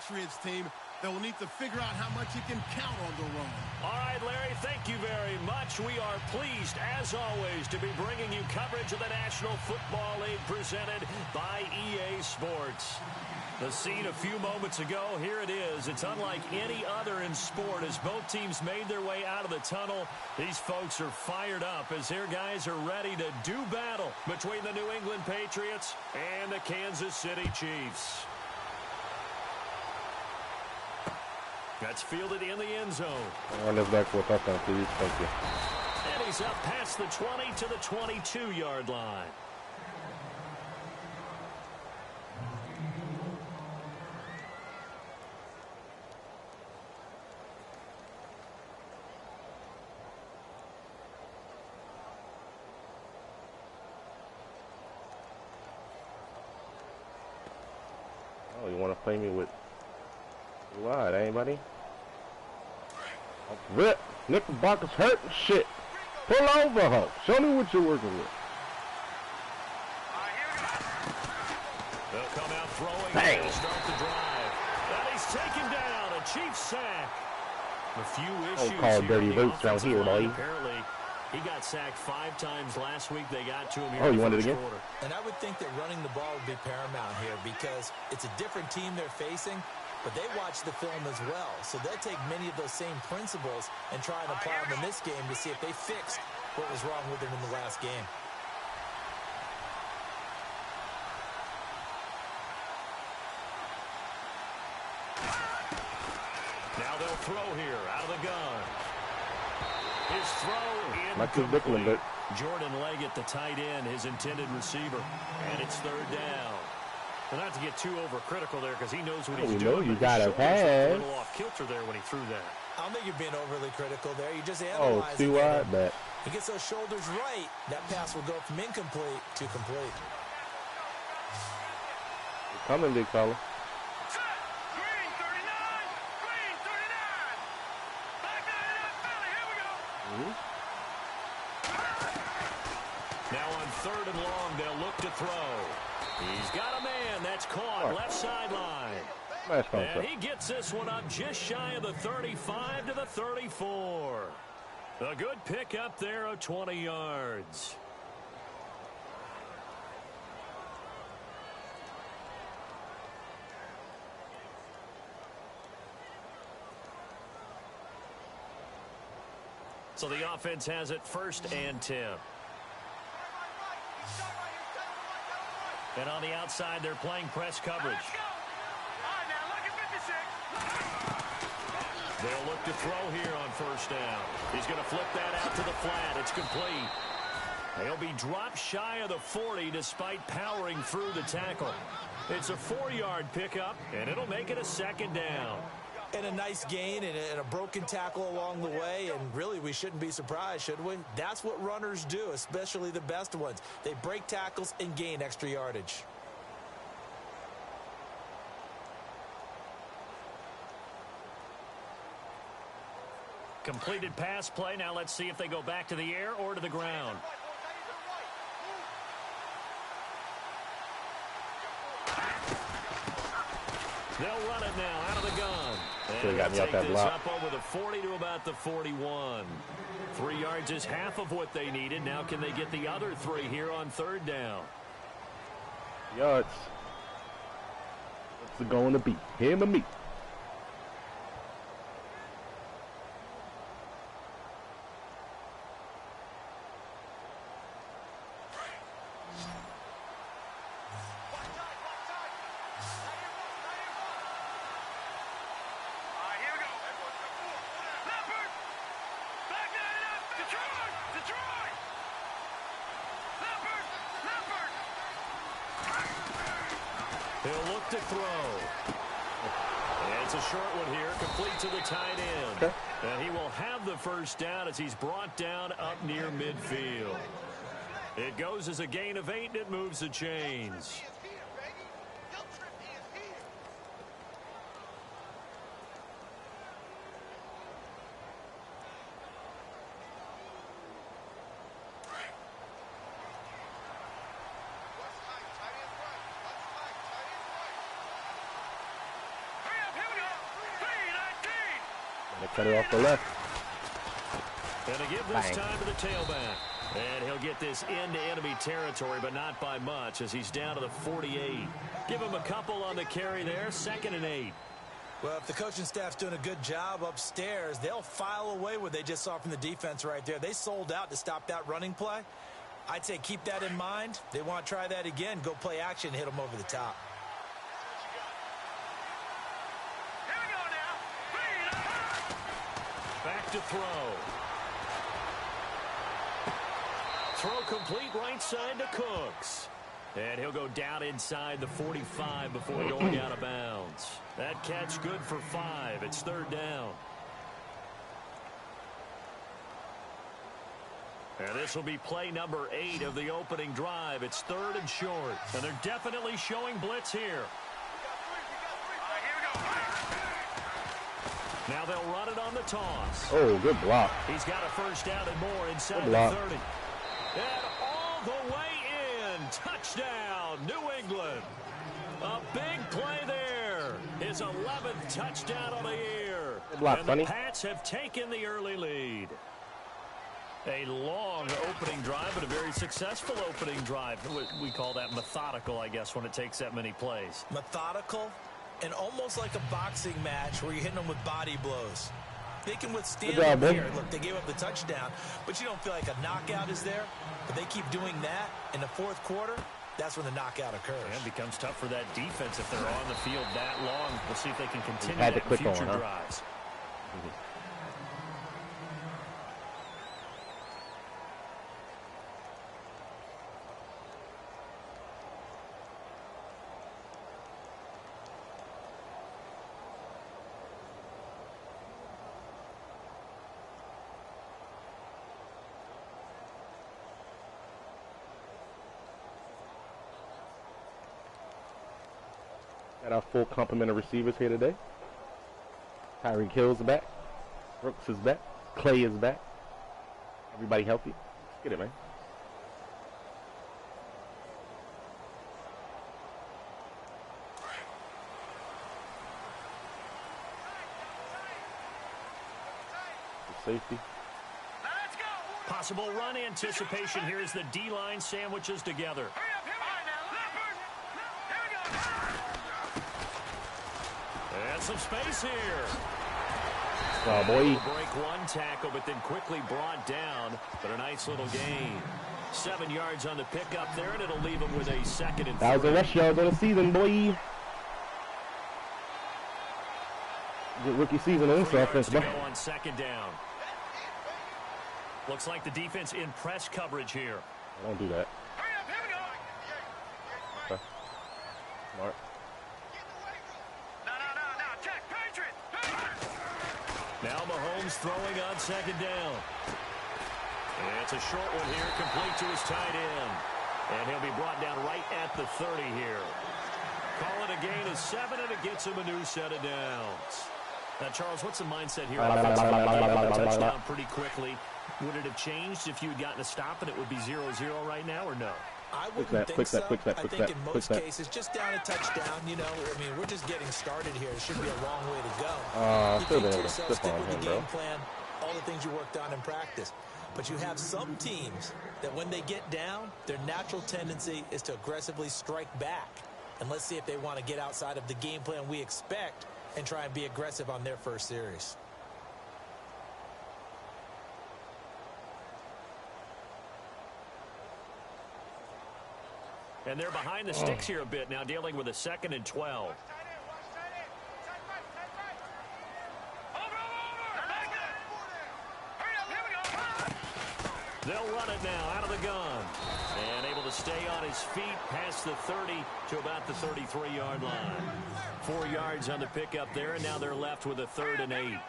Patriots team that will need to figure out how much it can count on the run. All right, Larry, thank you very much. We are pleased, as always, to be bringing you coverage of the National Football League presented by EA Sports. The scene a few moments ago, here it is. It's unlike any other in sport as both teams made their way out of the tunnel. These folks are fired up as their guys are ready to do battle between the New England Patriots and the Kansas City Chiefs. That's fielded in the end zone. Run this back for a touchdown, please. Thank you. And he's up past the 20 to the 22-yard line. Oh, you want to play me with wide, anybody? Rip, Knickerbocker's hurt and shit. Pull over, ho. Show me what you're working with. They'll come out throwing. Bang. They'll start the drive. And he's taken down. A Chiefs sack. A few issues Don't call here dirty on the boots out offensive here, line. boy. Apparently, he got sacked 5 times last week. They got to him here Oh, in you the want it first again? quarter. And I would think that running the ball would be paramount here because it's a different team they're facing, but they watch the film as well. So they'll take many of those same principles and try and apply them in this game to see if they fixed what was wrong with them in the last game. Now they'll throw here out of the gun. His throw Not too big one, incomplete. but Jordan Leggett, the tight end, his intended receiver. And it's 3rd down. Well, not to get too overcritical there because he knows what he's we doing. know you but gotta his shoulders looked pass. a little off kilter there when he threw that. I don't think you're being overly critical there. You're just oh, analyzing too it. wide, but He gets those shoulders right. That pass will go from incomplete to complete. you're coming, big fella. Green 39! Green 39! Back down in that belly, here we go! Now on 3rd and long, they'll look to throw. He's got a man. That's caught. Left sideline. Nice And concept. he gets this one up just shy of the 35 to the 34. A good pick up there of 20 yards. So the offense has it 1st and 10. And on the outside, they're playing press coverage. Let's go! All right, now, look at 56. They'll look to throw here on 1st down. He's going to flip that out to the flat. It's complete. They'll be dropped shy of the 40 despite powering through the tackle. It's a 4-yard pickup, and it'll make it a 2nd down. And a nice gain and a broken tackle along the way, and really we shouldn't be surprised, should we? That's what runners do, especially the best ones. They break tackles and gain extra yardage. Completed pass play. Now let's see if they go back to the air or to the ground. They'll run it now out of the gun. Should've got me off Take that this block. up over the 40 to about the 41. 3 yards is half of what they needed. Now can they get the other 3 here on 3rd down? Yards. What's it going to be? Him or me? All right, here we go. Leopard! Back down in that. Detroit! Detroit! Leopard! Leopard! He'll look to throw. And it's a short one here, complete to the tight end. Okay. And he will have the 1st down as he's brought down up near midfield. It goes as a gain of 8, and it moves the chains. Hurry up, They cut it off the left. Gonna give this time to the tailback. And he'll get this into enemy territory, but not by much as he's down to the 48. Give him a couple on the carry there, 2nd and 8. Well, if the coaching staff's doing a good job upstairs, they'll file away what they just saw from the defense right there. They sold out to stop that running play. I'd say keep that in mind. They want to try that again. Go play action, hit them over the top. Here we go now. Back to throw. Throw complete right side to Cooks. And he'll go down inside the 45 before going out of bounds. That catch good for 5. It's 3rd down. And this will be play number 8 of the opening drive. It's 3rd and short. And they're definitely showing blitz here. Now they'll run it on the toss. Oh, good block. He's got a first down and more inside the 30. And all the way in. Touchdown, New England. A big play there. His 11th touchdown of the year. And the Pats have taken the early lead. A long opening drive, but a very successful opening drive. We call that methodical, I guess, when it takes that many plays. Methodical and almost like a boxing match where you're hitting them with body blows. They can withstand them here. Look, they gave up the touchdown, but you don't feel like a knockout is there. But they keep doing that in the 4th quarter. That's when the knockout occurs. And it becomes tough for that defense if they're on the field that long. We'll see if they can continue that in future drives. Got our full complement of receivers here today. Tyreek Hill's back. Brooks is back. Clay is back. Everybody healthy. Let's get it, man. Safety. Possible run anticipation here as the D-line sandwiches together. And some space here. Oh, boy. Break one tackle, but then quickly brought down. But a nice little gain. 7 yards on the pickup there, and it'll leave him with a 2nd and 3. 1,000 rush yards on the season, boy. Good rookie season in this offense, to go on 2nd down. Looks like the defense in press coverage here. Don't do that. Okay. Smart. Check, Patriots. Now Mahomes throwing on 2nd down. And it's a short one here, complete to his tight end. And he'll be brought down right at the 30 here. Call it a gain of 7, and it gets him a new set of downs. Now, Charles, what's the mindset here? Touchdown pretty quickly. Would it have changed if you had gotten a stop and it would be 0-0 right now, or no? I wouldn't think so. I think in most cases, just down a touchdown, you know, I mean, we're just getting started here. It should be a long way to go. You think to yourself, stick with the game plan, all the things you worked on in practice. But you have some teams that when they get down, their natural tendency is to aggressively strike back. And let's see if they want to get outside of the game plan we expect and try and be aggressive on their first series. And they're behind the sticks here a bit now, dealing with a 2nd and 12. They'll run it now out of the gun. And able to stay on his feet past the 30 to about the 33-yard line. 4 yards on the pickup there, and now they're left with a 3rd and 8.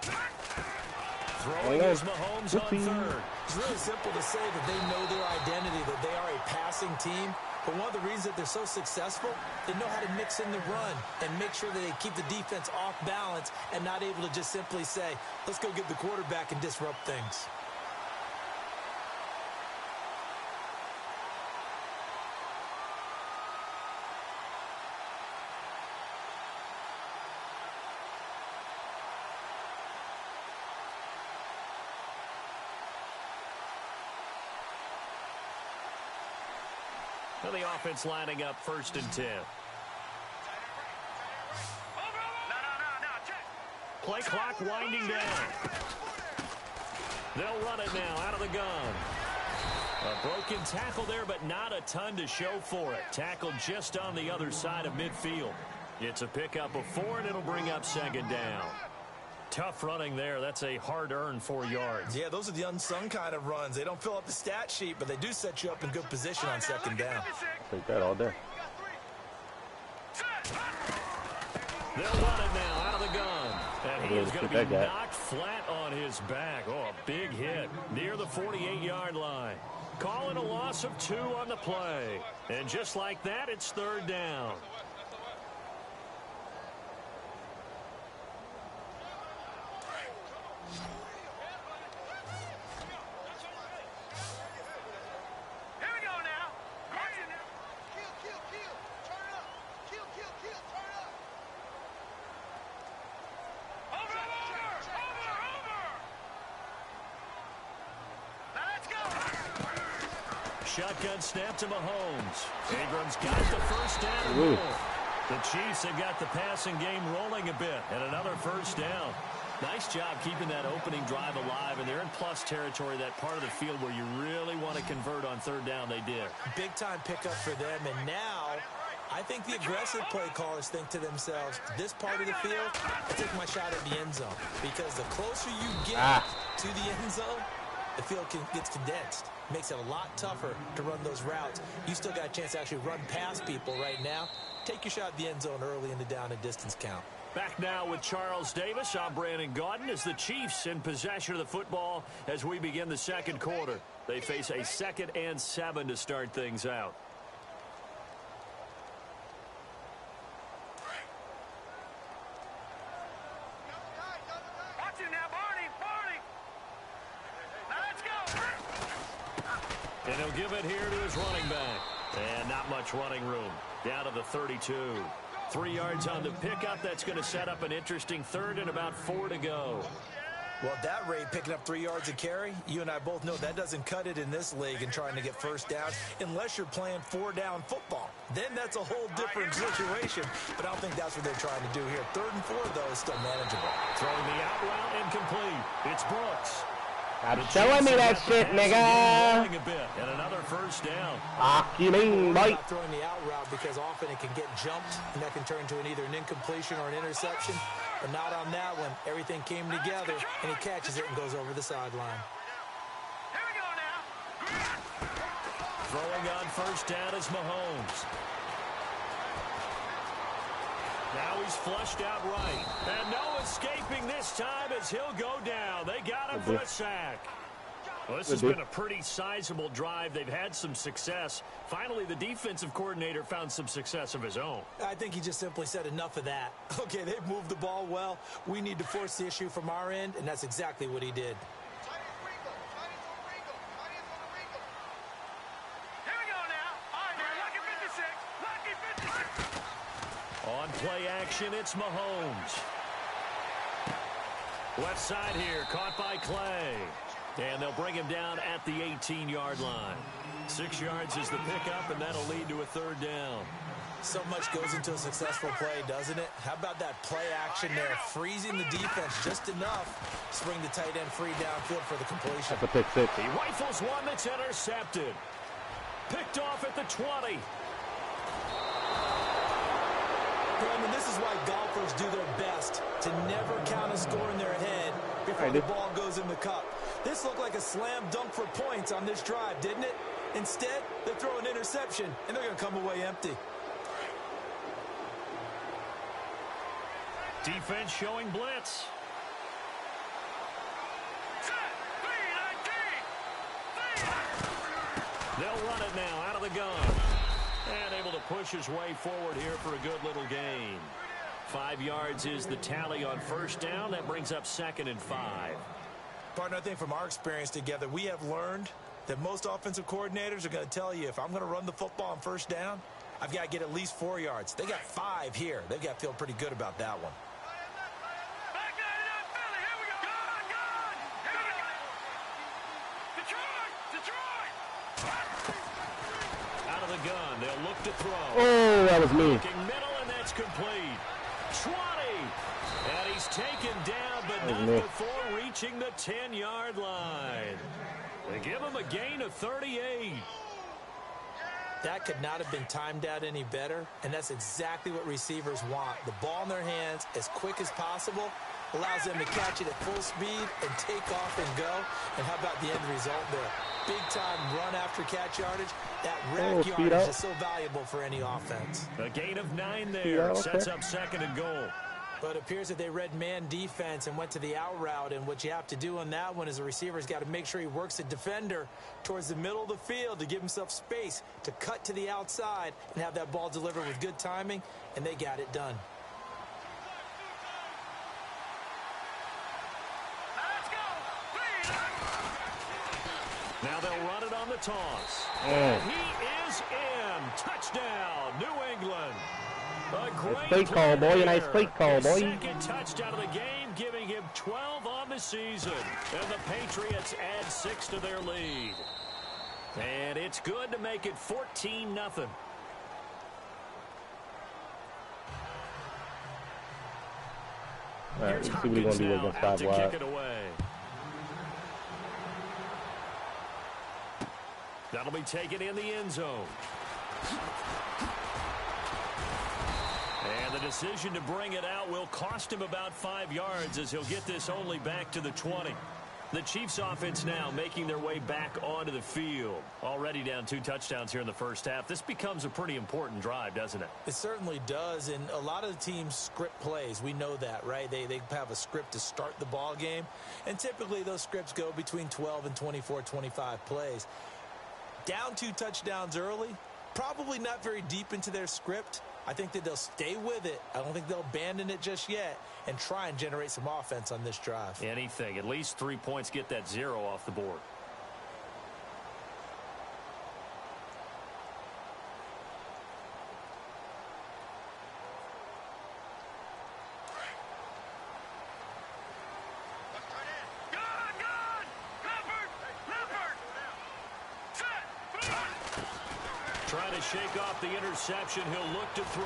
Throwing is Mahomes on 3rd. It's really simple to say that they know their identity, that they are a passing team. But one of the reasons that they're so successful, they know how to mix in the run and make sure that they keep the defense off balance and not able to just simply say, let's go get the quarterback and disrupt things. And the offense lining up 1st and 10. Play clock winding down. They'll run it now out of the gun. A broken tackle there, but not a ton to show for it. Tackled just on the other side of midfield. It's a pickup of 4, and it'll bring up 2nd down. Tough running there. That's a hard-earned 4 yards. Yeah, those are the unsung kind of runs. They don't fill up the stat sheet, but they do set you up in good position on 2nd down. Take that all day. They'll run it now out of the gun. And he is going to be knocked flat on his back. Oh, a big hit near the 48-yard line. Calling a loss of 2 on the play. And just like that, it's 3rd down. Shotgun snap to Mahomes. Abrams got the 1st down. Ooh. The Chiefs have got the passing game rolling a bit. And another 1st down. Nice job keeping that opening drive alive. And they're in plus territory, that part of the field where you really want to convert on 3rd down. They did. Big-time pickup for them. And now, I think the aggressive play callers think to themselves, this part of the field, I take my shot at the end zone. Because the closer you get to the end zone, the field gets condensed. Makes it a lot tougher to run those routes. You still got a chance to actually run past people right now. Take your shot at the end zone early in the down and distance count. Back now with Charles Davis. I'm Brandon Gaudin as the Chiefs in possession of the football as we begin the 2nd quarter. They face a 2nd and 7 to start things out. And he'll give it here to his running back. And not much running room. Down to the 32. 3 yards on the pickup. That's going to set up an interesting 3rd and about 4 to go. Well, at that rate, picking up 3 yards a carry, you and I both know that doesn't cut it in this league and trying to get 1st down unless you're playing 4-down football. Then that's a whole different situation. But I don't think that's what they're trying to do here. 3rd and 4, though, is still manageable. Throwing the out route incomplete. It's Brooks. Stop showing me that shit, nigga. And another 1st down. You mean, Mike? Not throwing the out route because often it can get jumped and that can turn into either an incompletion or an interception. But not on that one. Everything came together and he catches it and goes over the sideline. Here we go now. Throwing on 1st down is Mahomes. Now he's flushed out right. And no escaping this time as he'll go down. They got him for a sack. Well, this has been a pretty sizable drive. They've had some success. Finally, the defensive coordinator found some success of his own. I think he just simply said enough of that. Okay, they've moved the ball well. We need to force the issue from our end, and that's exactly what he did. On play action, it's Mahomes. Left side here, caught by Clay. And they'll bring him down at the 18-yard line. 6 yards is the pickup, and that'll lead to a 3rd down. So much goes into a successful play, doesn't it? How about that play action there, freezing the defense just enough to bring the tight end free downfield for the completion. That's a pick 6. He rifles one that's intercepted. Picked off at the 20. Brandon, this is why golfers do their best to never count a score in their head before the ball goes in the cup. This looked like a slam dunk for points on this drive, didn't it? Instead, they throw an interception, and they're going to come away empty. Defense showing blitz. They'll run it now out of the gun. And able to push his way forward here for a good little gain. 5 yards is the tally on 1st down. That brings up 2nd and 5. Partner, I think from our experience together, we have learned that most offensive coordinators are going to tell you, if I'm going to run the football on 1st down, I've got to get at least 4 yards. They got 5 here. They've got to feel pretty good about that one. Out of the gun, They'll look to throw. Oh, that was me. Looking middle, and that's complete. 20. And he's taken down, but not before reaching the 10-yard line. They give him a gain of 38. That could not have been timed out any better, and that's exactly what receivers want. The ball in their hands as quick as possible allows them to catch it at full speed and take off and go. And how about the end result there? Big-time run after catch yardage. That rack yardage is so valuable for any offense. A gain of 9 there. Sets up 2nd and goal. But it appears that they read man defense and went to the out route. And what you have to do on that one is the receiver's got to make sure he works the defender towards the middle of the field to give himself space to cut to the outside and have that ball delivered with good timing. And they got it done. Now they'll run it on the toss. And he is in. Touchdown, New England. A great play call, boy. Nice play call, boy. Second touchdown of the game, giving him 12 on the season. And the Patriots add 6 to their lead. And it's good to make it 14-0. All right, let's see what we're going to do against 5 wide. Kick it away. That'll be taken in the end zone. And the decision to bring it out will cost him about 5 yards as he'll get this only back to the 20. The Chiefs offense now making their way back onto the field. Already down 2 touchdowns here in the first half. This becomes a pretty important drive, doesn't it? It certainly does, and a lot of the teams script plays. We know that, right? They have a script to start the ball game, and typically those scripts go between 12 and 24, 25 plays. Down 2 touchdowns early, probably not very deep into their script. I think that they'll stay with it. I don't think they'll abandon it just yet and try and generate some offense on this drive. Anything. At least 3 points, get that 0 off the board. Trying to shake off the interception. He'll look to throw.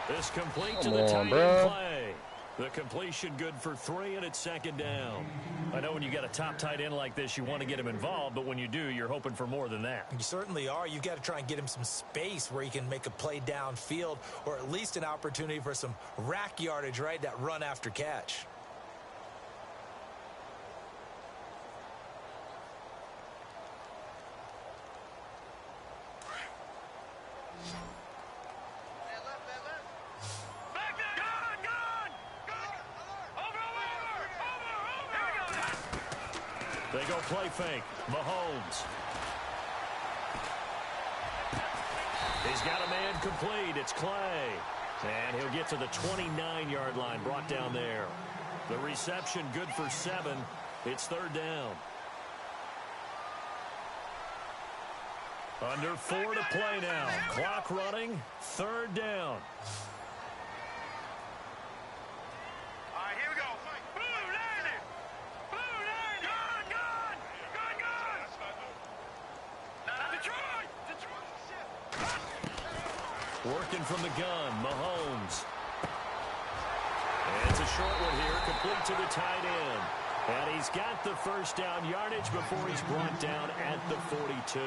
This complete to the tight end play. The completion good for 3, and it's 2nd down. I know when you got a top tight end like this, you want to get him involved, but when you do, you're hoping for more than that. You certainly are. You've got to try and get him some space where he can make a play downfield, or at least an opportunity for some rack yardage, right? That run after catch. They go play fake. Mahomes. He's got a man complete. It's Clay. And he'll get to the 29-yard line, brought down there. The reception good for 7. It's 3rd down. Under 4 to play now. Clock running. 3rd down. Working from the gun, Mahomes. And it's a short one here, complete to the tight end. And he's got the 1st down yardage before he's brought down at the 42.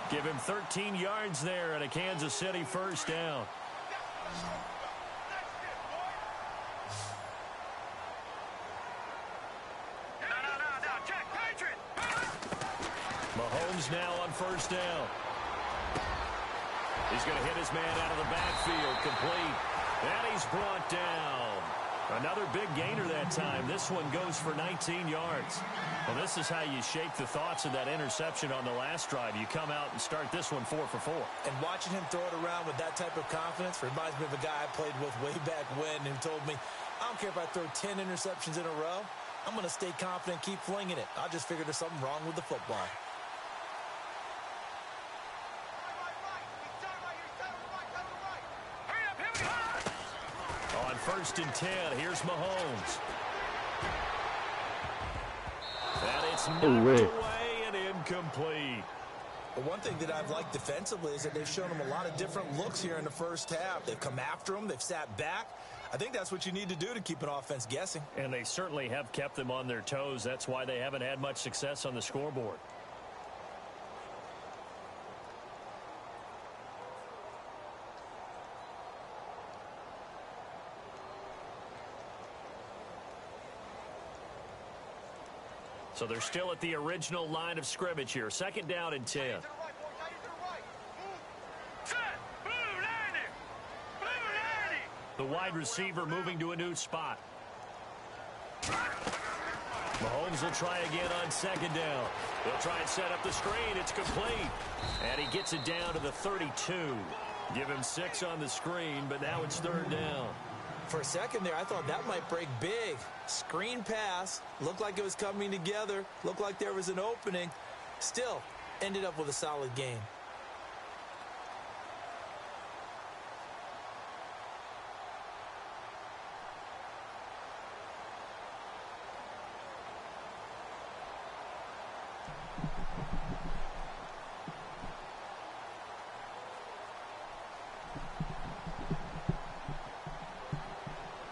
Give him 13 yards there and a Kansas City 1st down. Mahomes now on 1st down. He's going to hit his man out of the backfield, complete. And he's brought down. Another big gainer that time. This one goes for 19 yards. Well, this is how you shake the thoughts of that interception on the last drive. You come out and start this one 4 for 4. And watching him throw it around with that type of confidence reminds me of a guy I played with way back when who told me, I don't care if I throw 10 interceptions in a row. I'm going to stay confident, keep flinging it. I just figured there's something wrong with the football. On 1st and 10, here's Mahomes. And it's knocked away and incomplete. But one thing that I've liked defensively is that they've shown them a lot of different looks here in the first half. They've come after them. They've sat back. I think that's what you need to do to keep an offense guessing. And they certainly have kept them on their toes. That's why they haven't had much success on the scoreboard. So they're still at the original line of scrimmage here. Second down and 10. The wide receiver moving to a new spot. Mahomes will try again on second down. He'll try and set up the screen. It's complete. And he gets it down to the 32. Give him 6 on the screen, but now it's third down. For a second there, I thought that might break big. Screen pass. Looked like it was coming together. Looked like there was an opening. Still, ended up with a solid game.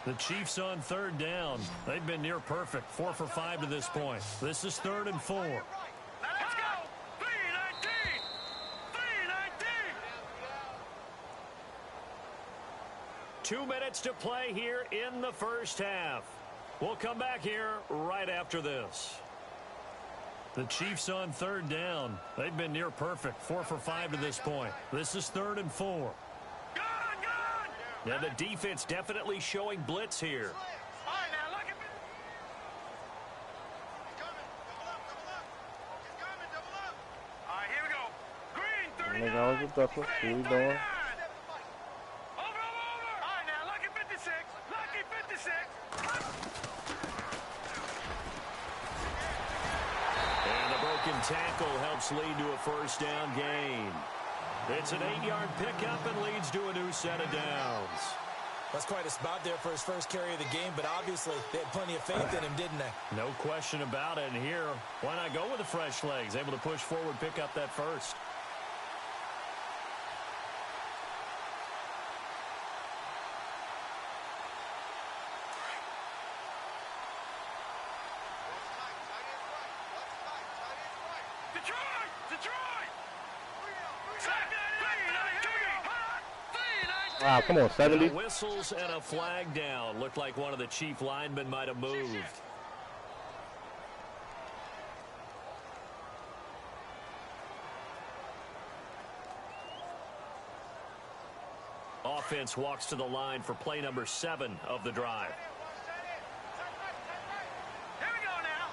The Chiefs on third down. They've been near perfect. 4 for 5 to this point. This is 3rd and 4. Let's go. 319. 319. 2 minutes to play here in the first half. We'll come back here right after this. The Chiefs on third down. They've been near perfect. 4 for 5 to this point. This is 3rd and 4. Now the defense definitely showing blitz here. All right, now look at me. He's coming. Double up. All right, here we go. Green, 39. What are we doing? Over. All right, now lucky 56. Lucky 56. And the broken tackle helps lead to a first down gain. It's an 8-yard pickup and leads to a new set of downs. That's quite a spot there for his first carry of the game, but obviously they had plenty of faith in him, didn't they? No question about it. And here, why not go with the fresh legs? Able to push forward, pick up that first. Wow, come on, 70. Whistles and a flag down. Looked like one of the chief linemen might have moved. Offense walks to the line for play number 7 of the drive. Here we go now.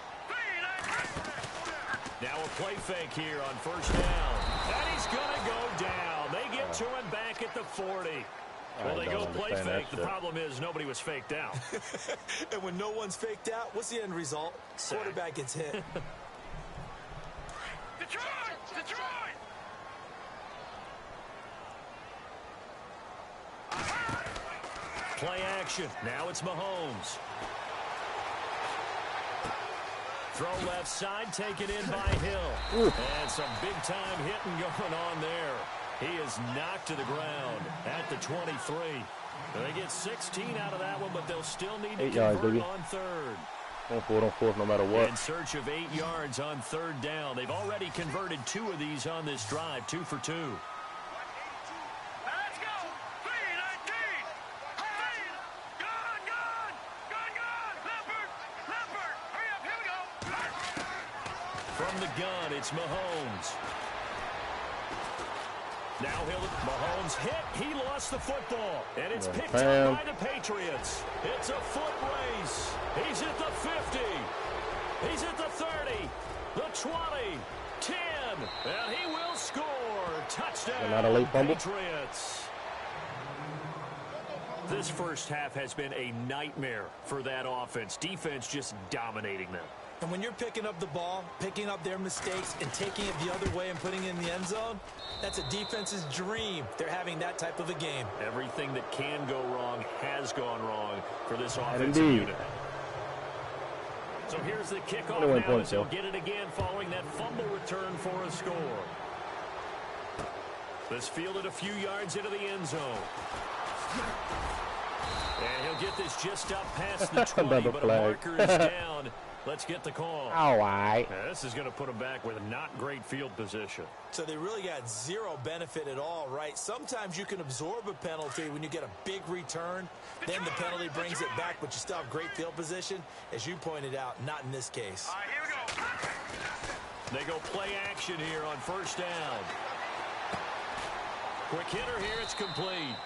Now a play fake here on first down. And he's going to go down. They get to him back at the 40. Well, they go play fake. The problem is nobody was faked out. And when no one's faked out, what's the end result? Quarterback gets hit. Detroit! Play action. Now it's Mahomes. Throw left side, taken in by Hill. And some big-time hitting going on there. He is knocked to the ground at the 23. They get 16 out of that one, but they'll still need to convert on third. On fourth, no matter what. In search of 8 yards on third down. They've already converted 2 of these on this drive, 2 for 2. Let's go! 319! Gun! Leopard! Hurry up, here we go! From the gun, it's Mahomes. Now Mahomes hit. He lost the football. And it's picked up by the Patriots. It's a foot race. He's at the 50. He's at the 30. The 20. 10. And he will score. Touchdown, not a late fumble. Patriots. This first half has been a nightmare for that offense. Defense just dominating them. And when you're picking up the ball, picking up their mistakes, and taking it the other way and putting it in the end zone, that's a defense's dream. They're having that type of a game. Everything that can go wrong has gone wrong for this offensive unit. So here's the kickoff now as they'll get it again following that fumble return for a score. This fielded a few yards into the end zone. And he'll get this just up past the 20, but a marker is down. Let's get the call. All right. This is going to put him back with not great field position. So they really got zero benefit at all, right? Sometimes you can absorb a penalty when you get a big return. Then the penalty brings it back, but you still have great field position. As you pointed out, not in this case. All right, here we go. They go play action here on first down. Quick hitter here, it's complete.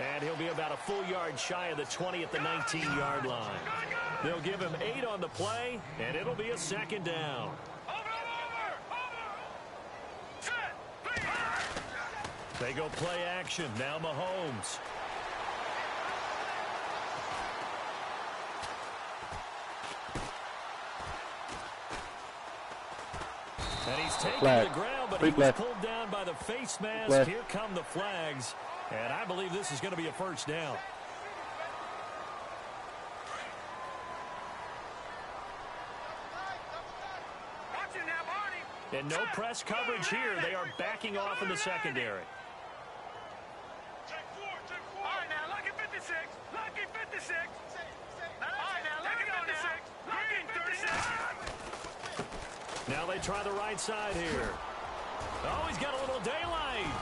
And he'll be about a full yard shy of the 20 at the 19-yard line. They'll give him 8 on the play, and it'll be a second down. They go play action. Now Mahomes. And he's taken to the ground, but he was pulled down by the face mask. Here come the flags. And I believe this is going to be a first down. And no press coverage here. They are backing off in the secondary. All right, now, lucky 56. Lucky 56. All right, now, lucky 56. Lucky 36. Now they try the right side here. Oh, he's got a little daylight.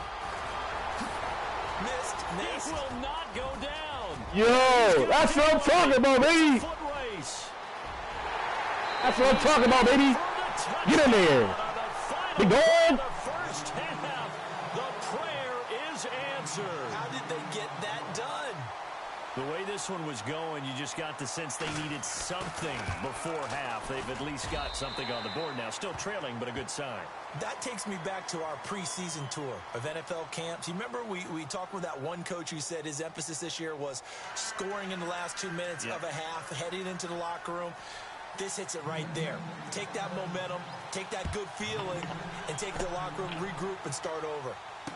Missed. This will not go down. Yo, that's what I'm talking about, baby. Foot race. That's what I'm talking about, baby. Get in there. Big dog. The first half, the prayer is answered. How did they get that done? The way this one was going, you just got the sense they needed something before half. They've at least got something on the board now. Still trailing, but a good sign. That takes me back to our preseason tour of NFL camps. You remember we talked with that one coach who said his emphasis this year was scoring in the last 2 minutes of a half, heading into the locker room. This hits it right there. Take that momentum, take that good feeling, and take the locker room, regroup, and start over.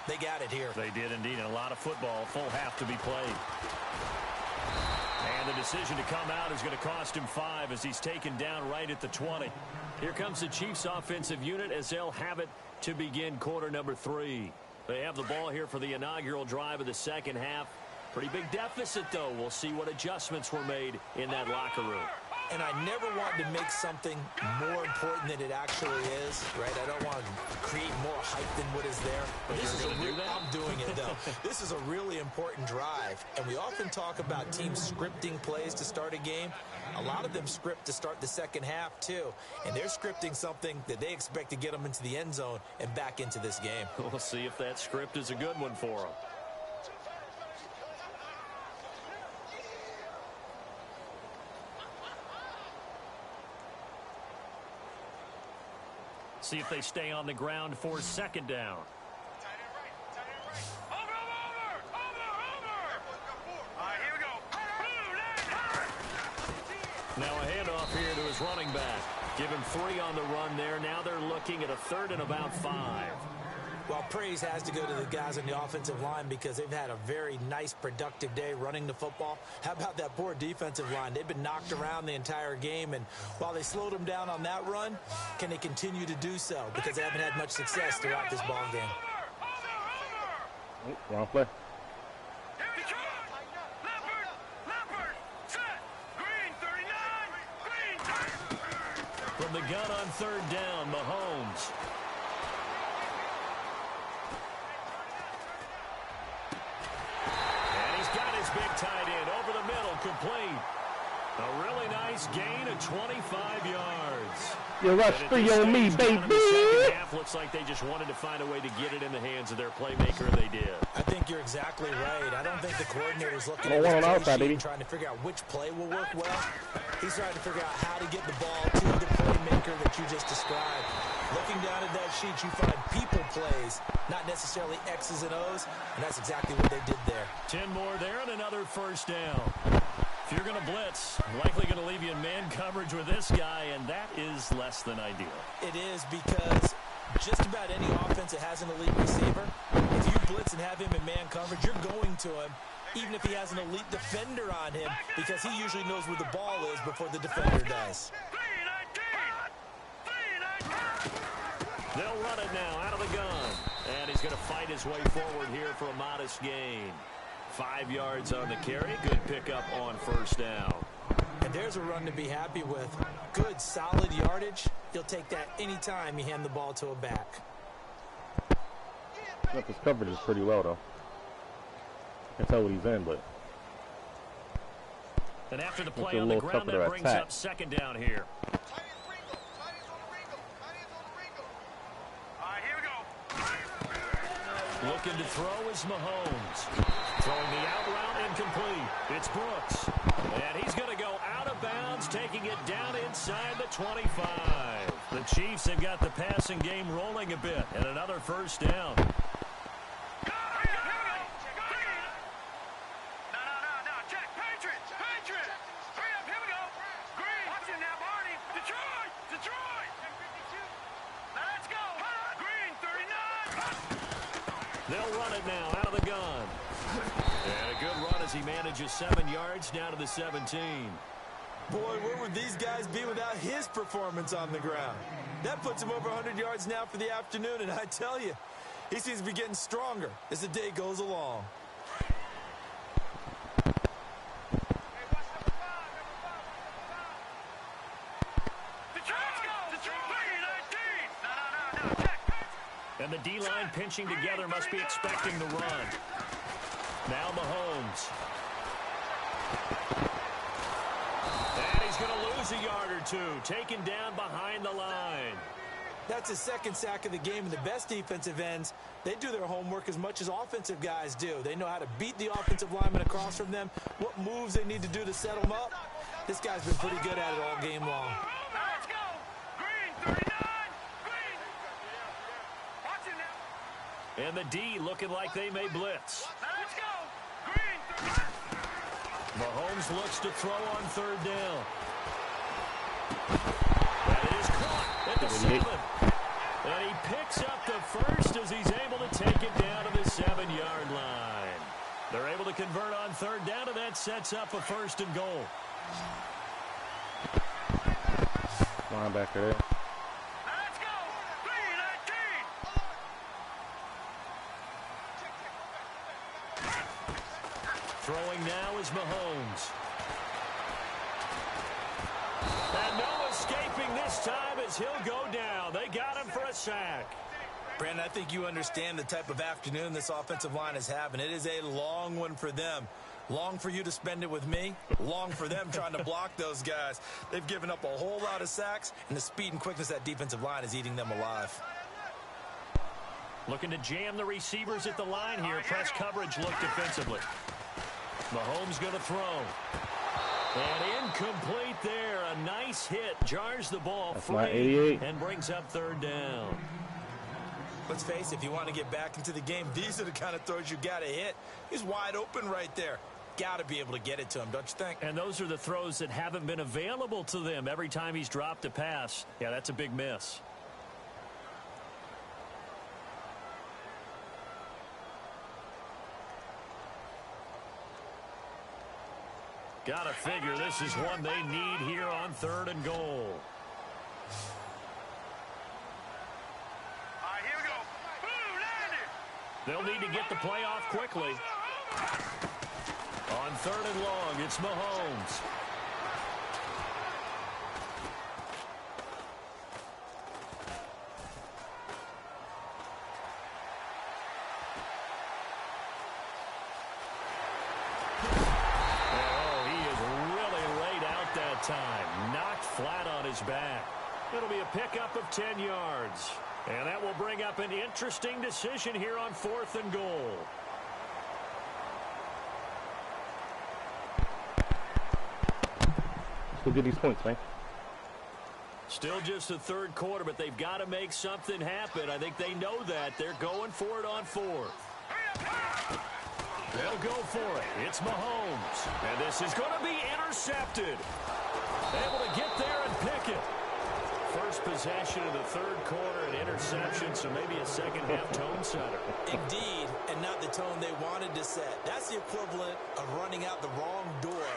They got it here. They did indeed. And a lot of football, full half to be played. And the decision to come out is going to cost him 5 as he's taken down right at the 20. Here comes the Chiefs offensive unit as they'll have it to begin quarter number 3. They have the ball here for the inaugural drive of the second half. Pretty big deficit, though. We'll see what adjustments were made in that locker room. And I never want to make something more important than it actually is, right? I don't want to create more hype than what is there. But this is I'm doing it, though. This is a really important drive. And we often talk about teams scripting plays to start a game. A lot of them script to start the second half, too. And they're scripting something that they expect to get them into the end zone and back into this game. We'll see if that script is a good one for them. See if they stay on the ground for second down. Over. All right, here we go. Now a handoff here to his running back. Give him 3 on the run there. Now they're looking at a 3rd and about 5. Well, praise has to go to the guys on the offensive line because they've had a very nice, productive day running the football. How about that poor defensive line? They've been knocked around the entire game, and while they slowed them down on that run, can they continue to do so? Because they haven't had much success throughout this ball game. Wrong play. From the gun on 3rd down, Mahomes. Big tight end over the middle, complete. A really nice gain of 25 yards. You rush 3 on me, baby. The half looks like they just wanted to find a way to get it in the hands of their playmaker, and they did. I think you're exactly right. I don't think the coordinator's looking at his play sheet and trying to figure out which play will work well. He's trying to figure out how to get the ball to the playmaker that you just described. Looking down at that sheet, you find people plays, not necessarily X's and O's, and that's exactly what they did there. 10 more there and another first down. If you're going to blitz, likely going to leave you in man coverage with this guy, and that is less than ideal. It is because just about any offense that has an elite receiver, if you blitz and have him in man coverage, you're going to him, even if he has an elite defender on him, because he usually knows where the ball is before the defender does. They'll run it now out of the gun. And he's going to fight his way forward here for a modest gain. 5 yards on the carry. Good pickup on first down. And there's a run to be happy with. Good, solid yardage. He'll take that anytime you hand the ball to a back. His coverage is pretty well, though. I can tell what he's in, but... And after the play on the ground, that brings up second down here. Looking to throw is Mahomes. Throwing the out route incomplete. It's Brooks. And he's going to go out of bounds, taking it down inside the 25. The Chiefs have got the passing game rolling a bit. And another first down. They'll run it now out of the gun. And a good run as he manages 7 yards down to the 17. Boy, where would these guys be without his performance on the ground? That puts him over 100 yards now for the afternoon, and I tell you, he seems to be getting stronger as the day goes along. And the D-line pinching together must be expecting the run. Now Mahomes. And he's going to lose a yard or two. Taken down behind the line. That's his second sack of the game, and the best defensive ends, they do their homework as much as offensive guys do. They know how to beat the offensive lineman across from them, what moves they need to do to set them up. This guy's been pretty good at it all game long. Let's go! Green, 39! Green! Watch it now. And the D looking like they may blitz. Let's go! Green, 39! Mahomes looks to throw on third down. That is caught at the 7. And he picks up the first as he's able to take it down to the 7-yard line. They're able to convert on third down, and that sets up a first and goal. Linebacker there. Let's go! 3-19! Throwing now is Mahomes. And no escaping this time as he'll go down. They got him for a sack. Brandon, I think you understand the type of afternoon this offensive line is having. It is a long one for them. Long for you to spend it with me. Long for them trying to block those guys. They've given up a whole lot of sacks, and the speed and quickness of that defensive line is eating them alive. Looking to jam the receivers at the line here. Press coverage look defensively. Mahomes going to throw. And incomplete there. A nice hit. Jars the ball free and brings up third down. Let's face it, if you want to get back into the game, these are the kind of throws you got to hit. He's wide open right there. Got to be able to get it to him, don't you think? And those are the throws that haven't been available to them every time he's dropped a pass. Yeah, that's a big miss. Gotta figure this is one they need here on third and goal. All right, here we go. Boom, landed. They'll need to get the play off quickly. On third and long, it's Mahomes. Time knocked flat on his back. It'll be a pickup of 10 yards, and that will bring up an interesting decision here on fourth and goal. Let's go get these points, man. Still just the third quarter, but they've got to make something happen. I think they know that. They're going for it on fourth. They'll go for it. It's Mahomes. And this is going to be intercepted. Able to get there and pick it. First possession of the third quarter, an interception, so maybe a second-half tone setter. Indeed, and not the tone they wanted to set. That's the equivalent of running out the wrong door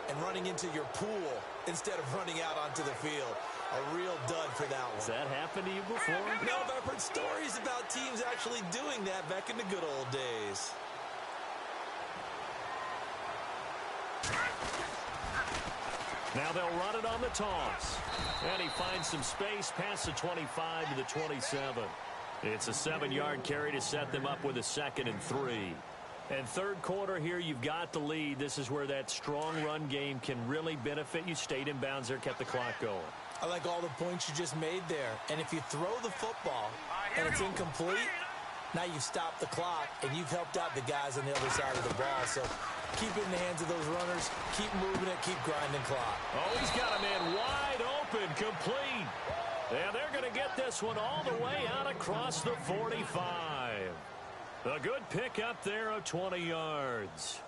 and running into your pool instead of running out onto the field. A real dud for that one. Has that happened to you before? No, I've heard stories about teams actually doing that back in the good old days. Now they'll run it on the toss. And he finds some space past the 25 to the 27. It's a 7-yard carry to set them up with a 2nd and 3. And third quarter here, you've got the lead. This is where that strong run game can really benefit you. Stayed in bounds there, kept the clock going. I like all the points you just made there. And if you throw the football and it's incomplete, now you've stopped the clock and you've helped out the guys on the other side of the ball. So keep it in the hands of those runners. Keep moving it. Keep grinding clock. Oh, he's got a man wide open, complete. And they're going to get this one all the way out across the 45. A good pick up there of 20 yards.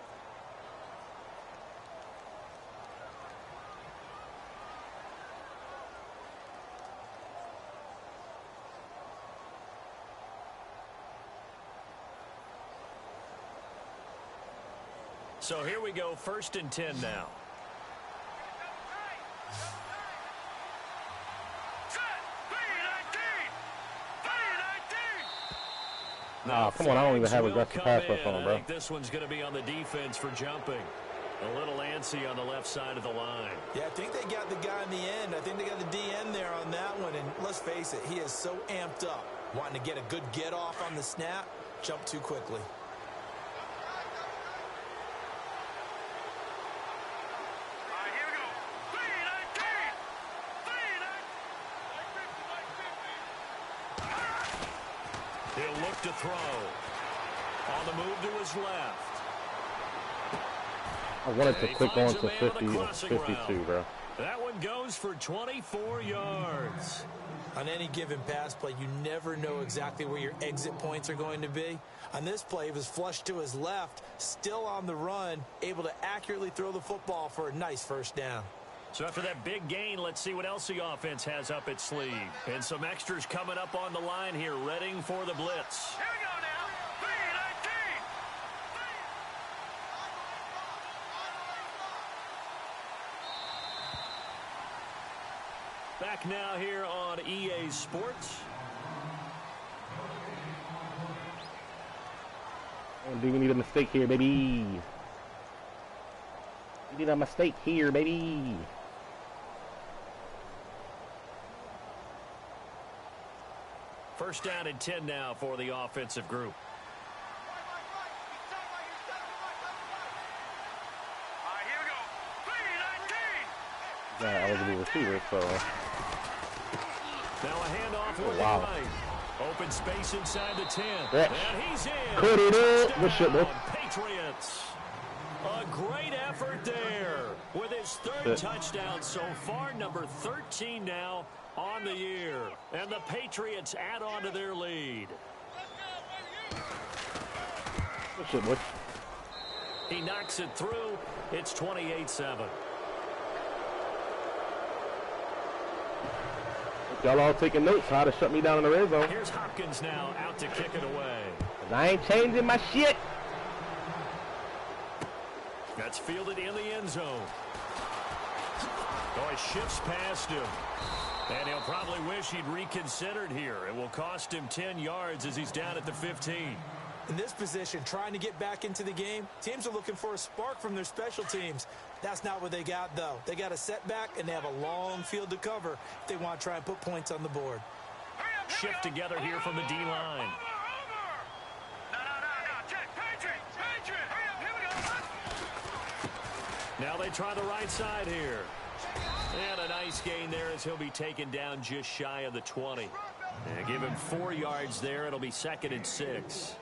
So here we go, 1st and 10 now. Nah, come on, I don't even have aggressive pass rush on, bro. I think this one's going to be on the defense for jumping. A little antsy on the left side of the line. Yeah, I think they got the guy in the end. I think they got the DN there on that one. And let's face it, he is so amped up, wanting to get a good get off on the snap, jump too quickly. He'll look to throw. On the move to his left. I wanted to click on to 50 or 52, bro. That one goes for 24 yards. On any given pass play, you never know exactly where your exit points are going to be. On this play, he was flushed to his left, still on the run, able to accurately throw the football for a nice first down. So after that big gain, let's see what else the offense has up its sleeve. And some extras coming up on the line here, readying for the blitz. Here we go now. 3-19. Back now here on EA Sports. And do we need a mistake here, baby? We need a mistake here, baby. First down and 10 now for the offensive group. All right, here we go. 3-19. Yeah, eligible receiver, so. Now a handoff with the right. Open space inside the 10. Yeah. And he's in. Cut it up. Good shit, bro. Patriots. A great effort there with his third touchdown so far, number 13 now on the year. And the Patriots add on to their lead. Good shit, boy. He knocks it through. It's 28-7. Y'all all taking notes how to shut me down in the red zone. Here's Hopkins now out to kick it away. I ain't changing my shit. That's fielded in the end zone. Oh, he shifts past him. And he'll probably wish he'd reconsidered here. It will cost him 10 yards as he's down at the 15. In this position, trying to get back into the game, teams are looking for a spark from their special teams. That's not what they got, though. They got a setback, and they have a long field to cover if they want to try and put points on the board. Shift together here from the D-line. Now they try the right side here. And a nice gain there as he'll be taken down just shy of the 20. And give him 4 yards there. It'll be 2nd and 6.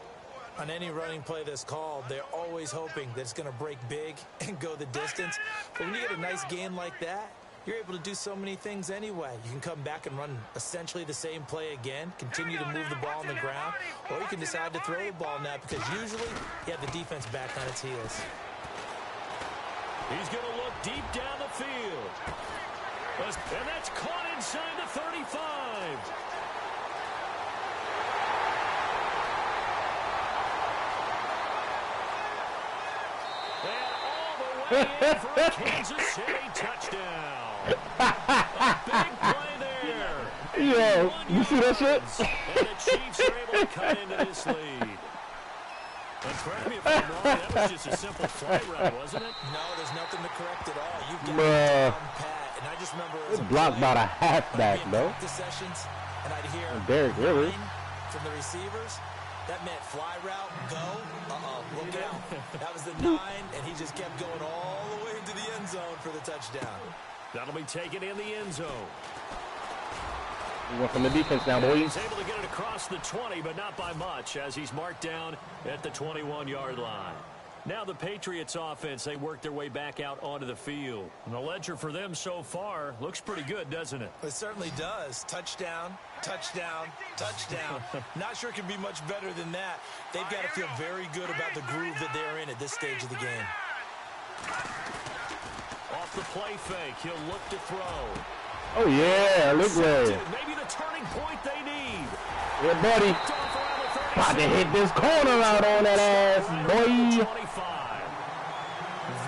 On any running play that's called, they're always hoping that it's going to break big and go the distance. But when you get a nice gain like that, you're able to do so many things anyway. You can come back and run essentially the same play again, continue to move the ball on the ground, or you can decide to throw the ball now because usually you have the defense back on its heels. He's going to look deep down the field. And that's caught inside the 35. And all the way in for a Kansas City touchdown. A big play there. Yo, you see that shit? And the Chiefs are able to cut into this lead. And correct me if I'm wrong, that was just a simple fly route, wasn't it? No, there's nothing to correct at all. You've got Bruh. it down pat. And I just remember as a Blocked by the player, halfback, I'd be in though. practice sessions, and I'd hear Derrick Rivers. 9 from the receivers. That meant fly route, go. Look out. That was the 9, and he just kept going all the way into the end zone for the touchdown. That'll be taken in the end zone. We went from the defense now, boys. He's able to get it across the 20, but not by much, as he's marked down at the 21-yard line. Now the Patriots offense, they work their way back out onto the field. And the ledger for them so far looks pretty good, doesn't it? It certainly does. Touchdown, touchdown, touchdown. Not sure it can be much better than that. They've got to feel very good about the groove that they're in at this stage of the game. Off the play fake, he'll look to throw. Oh, yeah, look good. Maybe the turning point they need. Yeah, buddy. About to hit this corner out on that ass, boy. 25.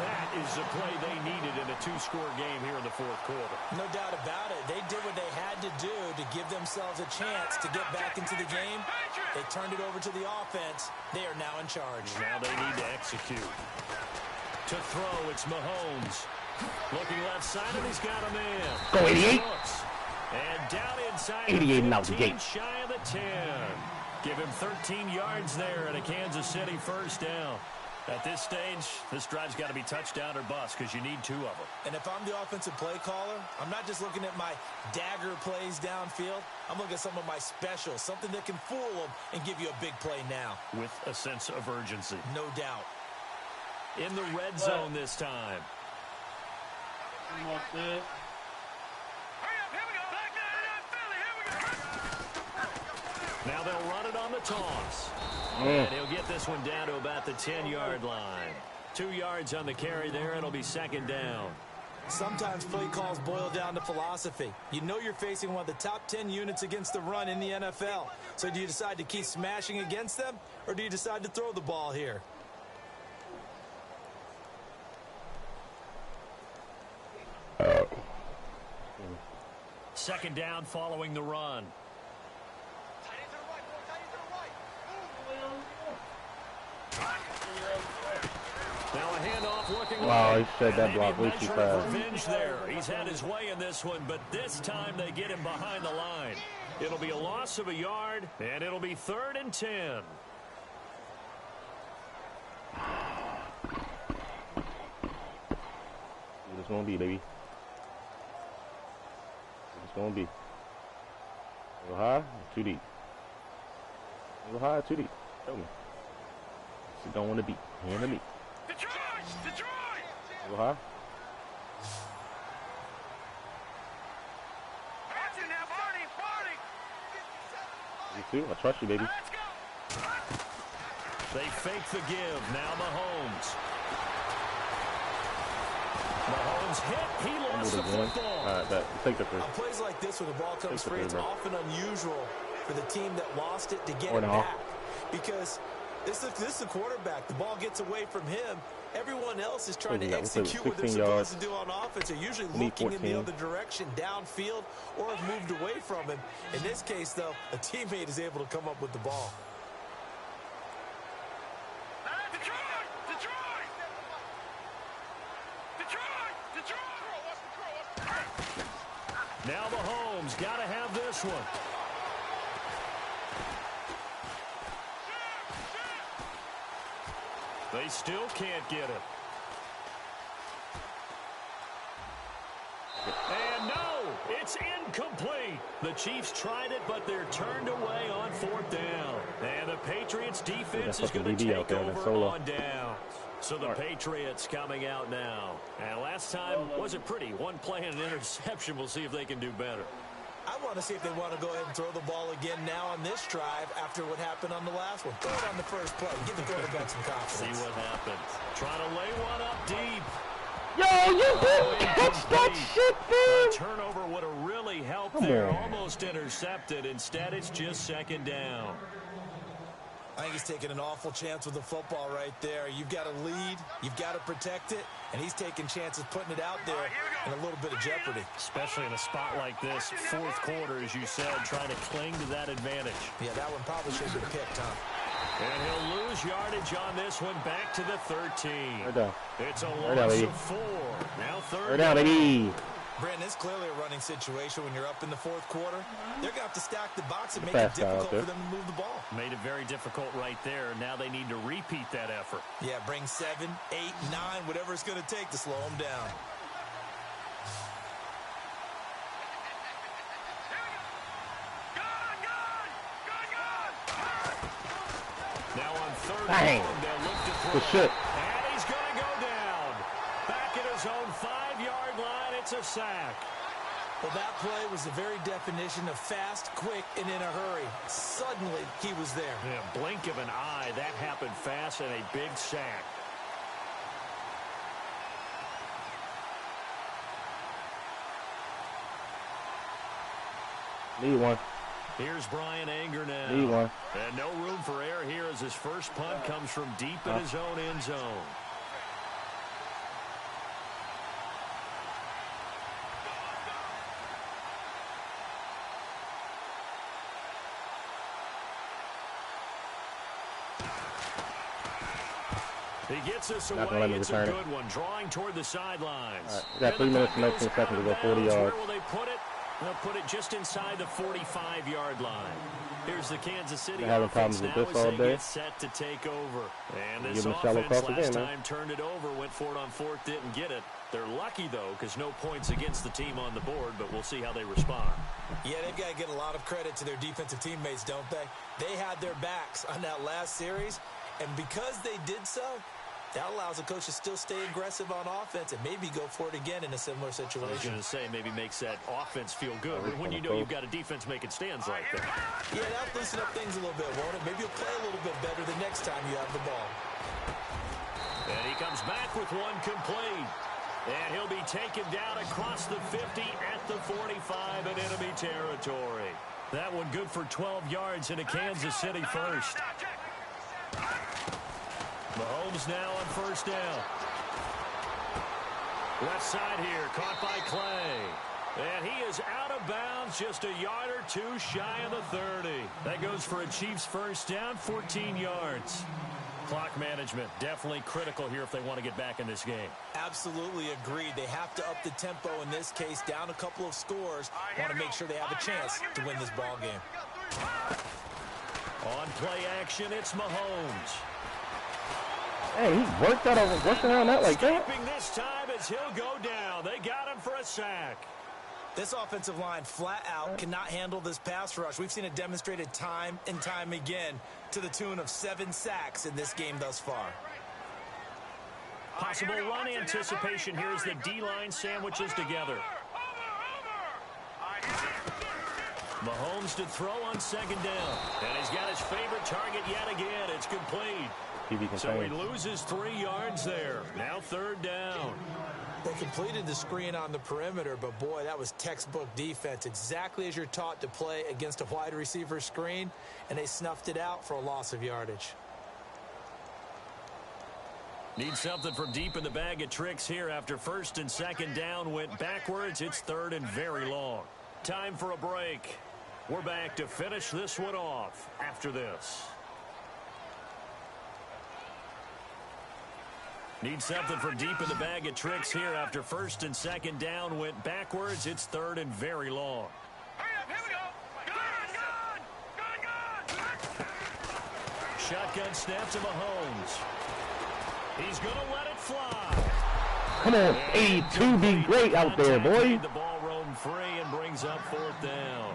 That is the play they needed in a 2-score game here in the fourth quarter. No doubt about it. They did what they had to do to give themselves a chance to get back into the game. They turned it over to the offense. They are now in charge. Now they need to execute. To throw, it's Mahomes. Looking left side, and he's got a man. Go 88. And down inside 88 and out the 15, gate. shy of the 10. Give him 13 yards there and a Kansas City first down. At this stage, this drive's got to be touchdown or bust because you need 2 of them. And if I'm the offensive play caller, I'm not just looking at my dagger plays downfield. I'm looking at some of my specials, something that can fool them and give you a big play now. With a sense of urgency. No doubt. In the red zone this time. Hurry up, here we go. Back there, Philly, here we go. Now they'll run it on the toss. And he'll get this one down to about the 10-yard line. 2 yards on the carry there. It'll be second down. Sometimes play calls boil down to philosophy. You know you're facing one of the top 10 units against the run in the NFL. So do you decide to keep smashing against them, or do you decide to throw the ball here? Second down following the run. Now a handoff looking Wow, right. he said that And block maybe way a too measure of fast. revenge there. He's had his way in this one, but this time they get him behind the line. It'll be a loss of a yard, and it'll be 3rd and 10. It's gonna be, baby. It's gonna be. A little high, too deep. A little high, too deep. Tell me. You don't want to beat. Hand to me. Detroit! Detroit! A little high. That's it now, 40, 40. You too. I trust you, baby. Let's go. They fake the give. Now Mahomes. Mahomes hit. He lost the football. All right, take the first. On plays like this, when the ball comes free, it's often unusual for the team that lost it to get it back. Because this is the quarterback. The ball gets away from him. Everyone else is trying to execute what they're supposed to do on offense. They're usually looking in the other direction, downfield, or have moved away from him. In this case, though, a teammate is able to come up with the ball. Detroit! Detroit! Detroit! Detroit! Now Mahomes got to have this one. They still can't get it. And no, it's incomplete. The Chiefs tried it, but they're turned away on 4th down. And the Patriots defense is going to take over on down. So the Patriots coming out now. And last time wasn't pretty. One play and an interception. We'll see if they can do better. I want to see if they want to go ahead and throw the ball again now on this drive after what happened on the last one. Throw it on the first play. Give the quarterback some confidence. See what happens. Trying to lay one up deep. Yo, you didn't catch that shit, The dude. turnover would have really helped there. Almost intercepted. Instead, it's just second down. I think he's taking an awful chance with the football right there. You've got to lead, you've got to protect it, and he's taking chances putting it out there in a little bit of jeopardy. Especially in a spot like this, fourth quarter, as you said, trying to cling to that advantage. Yeah, that one probably should have been picked, huh? And he'll lose yardage on this one back to the 13. Right down. It's a Right loss down, of 4. Now third Right down, baby. Brandon, it's clearly a running situation when you're up in the fourth quarter. They're going to have to stack the box and make Fast it guy out difficult there. for them to move the ball. Made it very difficult right there. Now they need to repeat that effort. Yeah, bring 7, 8, 9, whatever it's going to take to slow them down. Now on third Bang. down, they'll look to throw. Good shit. And he's going to go down. Back at his own 5-yard line, it's a sack. Well, that play was the very definition of fast, quick, and in a hurry. Suddenly, he was there. Yeah, blink of an eye, that happened fast and a big sack. Need one. Here's Brian Anger now. Need one. And no room for error here as his first punt comes from deep in his own end zone. He gets us Not gonna let away. me It's a return it. good one. Drawing toward the sidelines. All right, we got 3 minutes and 19 seconds to go, 40 yards. Where will they put it? They'll put it just inside the 45-yard line. Here's the Kansas City They're having offense problems with now this as all they day. get set to take over. And this Give them a shallow offense cross last again, man. time turned it over, went for it on fourth, didn't get it. They're lucky, though, because no points against the team on the board, but we'll see how they respond. Yeah, they've got to get a lot of credit to their defensive teammates, don't they? They had their backs on that last series, and because they did so, that allows the coach to still stay aggressive on offense and maybe go for it again in a similar I was situation. going to say maybe makes that offense feel good when you know you've got a defense making stands like that. Yeah, that'll loosen up things a little bit, won't it? Maybe you'll play a little bit better the next time you have the ball. And he comes back with one complete. And he'll be taken down across the 50 at the 45 in enemy territory. That one good for 12 yards into Kansas City first. Mahomes now on first down. Left side here, caught by Clay. And he is out of bounds, just a yard or two shy of the 30. That goes for a Chiefs first down, 14 yards. Clock management, definitely critical here if they want to get back in this game. Absolutely agreed. They have to up the tempo in this case, down a couple of scores. Want to make sure they have a chance to win this ball game. On play action, it's Mahomes. Hey, he worked around that like that. Escaping this time as he'll go down. They got him for a sack. This offensive line flat out cannot handle this pass rush. We've seen it demonstrated time and time again to the tune of 7 sacks in this game thus far. Possible run anticipation here as the D-line sandwiches together. Mahomes to throw on second down. And he's got his favorite target yet again. It's complete. So he loses 3 yards there. Now third down. They completed the screen on the perimeter, but boy, that was textbook defense. Exactly as you're taught to play against a wide receiver screen, and they snuffed it out for a loss of yardage. Need something from deep in the bag of tricks here after first and second down went backwards. It's third and very long. Time for a break. We're back to finish this one off after this. Need something from deep in the bag of tricks here after first and second down went backwards. It's third and very long. Shotgun snap to Mahomes. He's going to let it fly. Come on, 82, be great out there, boy. The ball roamed free and brings up fourth down.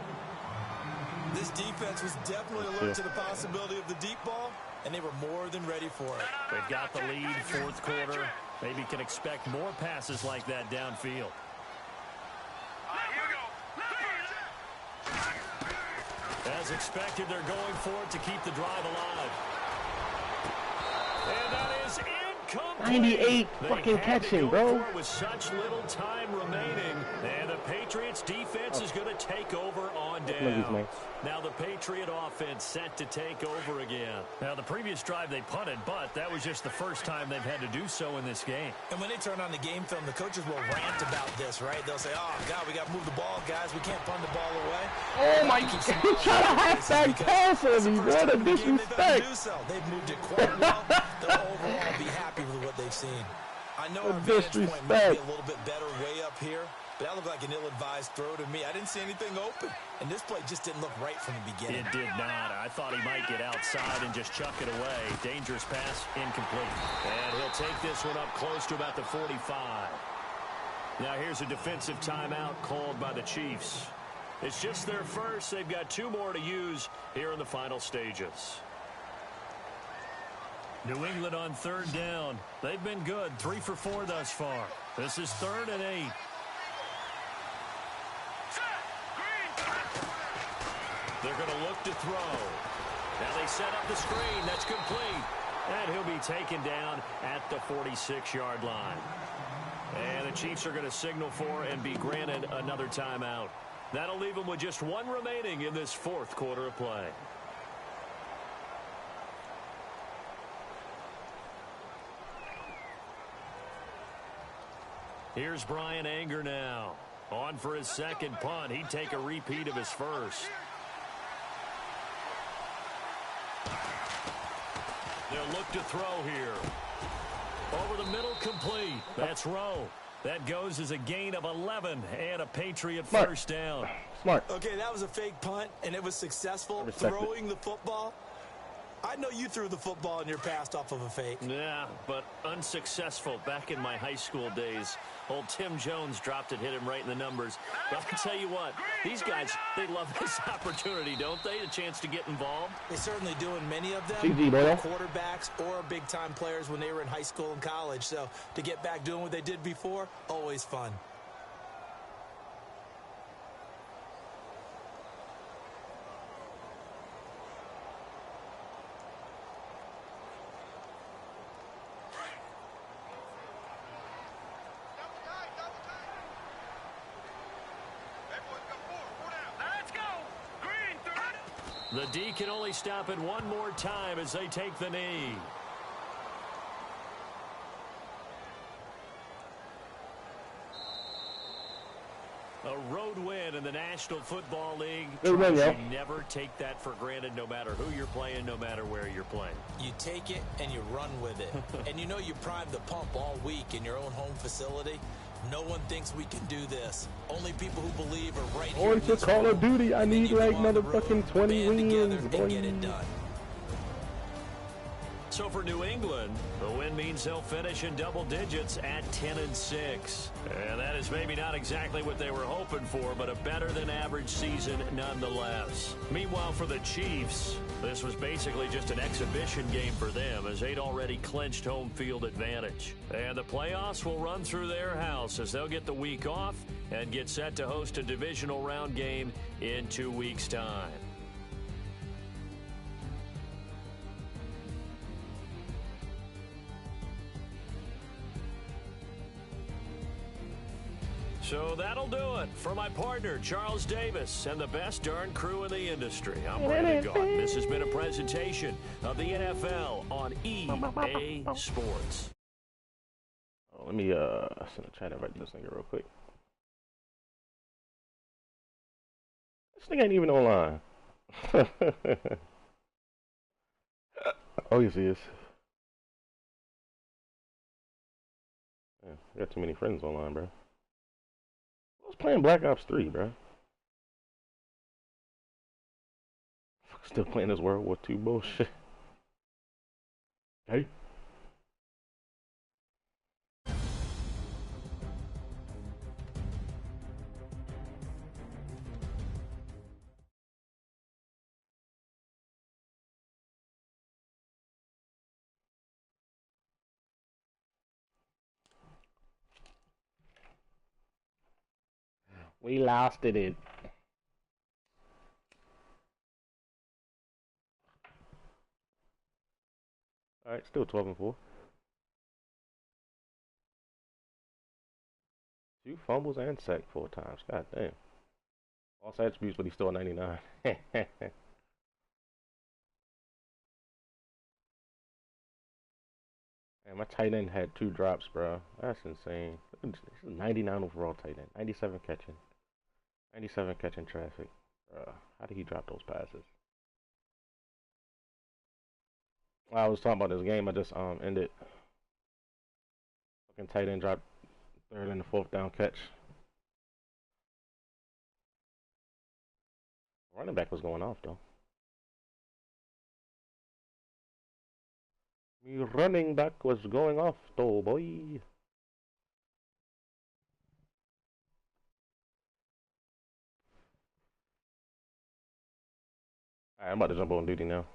This defense was definitely alert to the possibility of the deep ball, and they were more than ready for it. They've got the lead, fourth quarter. Maybe can expect more passes like that downfield. As expected, they're going for it to keep the drive alive. And that is incomplete. 98 fucking catching, bro. With such little time remaining, and the Patriots defense is going to take over on second down. Now the Patriot offense set to take over again. Now the previous drive they punted, but that was just the first time they've had to do so in this game. And when they turn on the game film, the coaches will rant about this, right? They'll say, oh, God, we got to move the ball, guys. We can't punt the ball away. Oh, my God. He's trying to hack that pass on me, bro. The disrespect. They've moved it quite well. They'll overall be happy with what they've seen. I know our vantage point might be a little bit better way up here, but that looked like an ill-advised throw to me. I didn't see anything open, and this play just didn't look right from the beginning. It did not. I thought he might get outside and just chuck it away. Dangerous pass, incomplete. And he'll take this one up close to about the 45. Now here's a defensive timeout called by the Chiefs. It's just their first. They've got 2 more to use here in the final stages. New England on 3rd down. They've been good, 3 for 4 thus far. This is 3rd and 8. They're going to look to throw. Now they set up the screen. That's complete. And he'll be taken down at the 46-yard line. And the Chiefs are going to signal for and be granted another timeout. That'll leave them with just 1 remaining in this 4th quarter of play. Here's Brian Anger now. On for his second punt. He'd take a repeat of his first. They'll look to throw here. Over the middle, complete. That's Rowe. That goes as a gain of 11 and a Patriot first down. Smart. Okay, that was a fake punt, and it was successful. Throwing the football. I know you threw the football in your past off of a fake. Yeah, but unsuccessful back in my high school days. Old Tim Jones dropped it, hit him right in the numbers. But I can tell you what, these guys, they love this opportunity, don't they? A chance to get involved. They certainly do, and many of them were quarterbacks or big-time players when they were in high school and college. So to get back doing what they did before, always fun. The D can only stop it one more time as they take the knee. A road win in the National Football League. You never take that for granted, no matter who you're playing, no matter where you're playing. You take it and you run with it. And you know you primed the pump all week in your own home facility. No one thinks we can do this. Only people who believe are right here. On to Call of Duty, I need like motherfucking 20 wins, boy. Get it done. So for New England, the win means they'll finish in double digits at 10-6. And that is maybe not exactly what they were hoping for, but a better than average season nonetheless. Meanwhile, for the Chiefs, this was basically just an exhibition game for them as they'd already clinched home field advantage. And the playoffs will run through their house as they'll get the week off and get set to host a divisional round game in 2 weeks' time. So that'll do it for my partner, Charles Davis, and the best darn crew in the industry. I'm Brandon Gaughan. This has been a presentation of the NFL on EA Sports. Oh, let me send a chat invite to this nigga real quick. This nigga ain't even online. Oh, yes, he is. Yeah, I got too many friends online, bro. I was playing Black Ops 3, bro. Still playing this World War II bullshit. Hey. We lost it. Alright, still 12-4. 2 fumbles and sacked 4 times. God damn. False attributes, but he's still a 99. Man, my tight end had 2 drops, bro. That's insane. This is 99 overall tight end. 97 catching. 97 catching traffic. How did he drop those passes? While I was talking about this game, I just ended. Fucking tight end dropped 3rd and the 4th down catch. Running back was going off though. The running back was going off though, boy. Alright, I'm about to jump on duty now.